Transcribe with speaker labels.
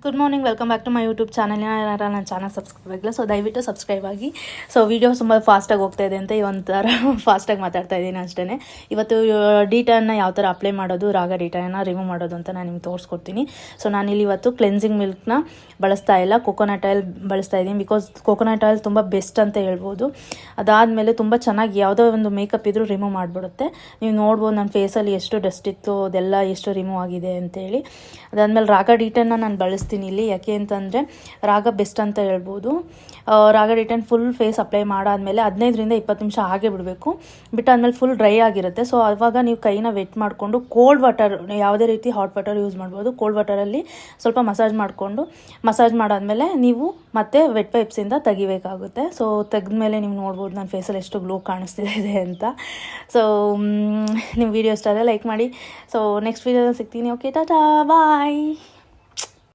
Speaker 1: Good morning, welcome back to my YouTube channel. ಏನಾರ ನನ್ನ channel subscribe ಆಗಿಲ್ಲ, so ದಯವಿಟ್ಟು ಸಬ್ಸ್ಕ್ರೈಬ್ ಆಗಿ. ಸೊ ವೀಡಿಯೋಸ್ ತುಂಬ ಫಾಸ್ಟಾಗಿ ಹೋಗ್ತಾ ಇದೆ ಅಂತ ಒಂಥರ ಫಾಸ್ಟಾಗಿ ಮಾತಾಡ್ತಾ ಇದ್ದೀನಿ ಅಷ್ಟೇ. ಇವತ್ತು ಡಿಟನ್ನ ಯಾವ ಥರ ಅಪ್ಲೈ ಮಾಡೋದು, ರಾಗ ಡಿಟನ್ನ ರಿಮೂವ್ ಮಾಡೋದು ಅಂತ ನಾನು ನಿಮ್ಗೆ ತೋರಿಸ್ಕೊಡ್ತೀನಿ. ಸೊ ನಾನಿಲ್ಲಿ ಇವತ್ತು ಕ್ಲೆನ್ಸಿಂಗ್ ಮಿಲ್ಕ್ನ ಬಳಸ್ತಾ ಇಲ್ಲ, ಕೊಕೊನಟ್ ಆಯಿಲ್ ಬಳಸ್ತಾ ಇದ್ದೀನಿ. ಬಿಕಾಸ್ ಕೊಕೊನಟ್ ಆಯಿಲ್ ತುಂಬ ಬೆಸ್ಟ್ ಅಂತ ಹೇಳ್ಬೋದು. ಅದಾದಮೇಲೆ ತುಂಬ ಚೆನ್ನಾಗಿ ಯಾವುದೋ ಒಂದು ಮೇಕಪ್ ಇದ್ರೂ ರಿಮೂವ್ ಮಾಡಿಬಿಡುತ್ತೆ. ನೀವು ನೋಡ್ಬೋದು ನನ್ನ ಫೇಸಲ್ಲಿ ಎಷ್ಟು ಡಸ್ಟ್ ಇತ್ತು, ಅದೆಲ್ಲ ಎಷ್ಟು ರಿಮೂವ್ ಆಗಿದೆ ಅಂತೇಳಿ. ಅದಾದಮೇಲೆ ರಾಗ ಡಿಟನ್ನ ನಾನು ಬಳಸ್ತೀನಿ ಇಲ್ಲಿ. ಯಾಕೆ ಅಂತಂದರೆ ರಾಗ ಬೆಸ್ಟ್ ಅಂತ ಹೇಳ್ಬೋದು. ರಾಗ ಡಿಟನ್ ಫುಲ್ ಫೇಸ್ ಅಪ್ಲೈ ಮಾಡಾದಮೇಲೆ 15ರಿಂದ 20 ನಿಮಿಷ ಹಾಗೆ ಬಿಡಬೇಕು. ಬಿಟ್ಟಾದ್ಮೇಲೆ ಫುಲ್ ಡ್ರೈ ಆಗಿರುತ್ತೆ. ಸೊ ಆವಾಗ ನೀವು ಕೈನ ವೆಟ್ ಮಾಡಿಕೊಂಡು ಕೋಲ್ಡ್ ವಾಟರ್, ಯಾವುದೇ ರೀತಿ ಹಾಟ್ ವಾಟರ್ ಯೂಸ್ ಮಾಡ್ಬೋದು. ಕೋಲ್ಡ್ ವಾಟರಲ್ಲಿ ಸ್ವಲ್ಪ ಮಸಾಜ್ ಮಾಡಾದಮೇಲೆ ನೀವು ಮತ್ತೆ ವೆಟ್ ಪೈಪ್ಸಿಂದ ತೆಗಿಬೇಕಾಗುತ್ತೆ. ಸೊ ತೆಗೆದ್ಮೇಲೆ ನೀವು ನೋಡ್ಬೋದು ನನ್ನ ಫೇಸಲ್ಲಿ ಎಷ್ಟು ಗ್ಲೋ ಕಾಣಿಸ್ತಿದೆ ಅಂತ. ಸೊ ನಿಮ್ಮ ವಿಡಿಯೋ ಇಷ್ಟ ಆದರೆ ಲೈಕ್ ಮಾಡಿ. ಸೊ ನೆಕ್ಸ್ಟ್ ವಿಡಿಯೋದಲ್ಲಿ ಸಿಗ್ತೀನಿ. ಓಕೆ, ಟಾಟಾ, ಬಾಯ್.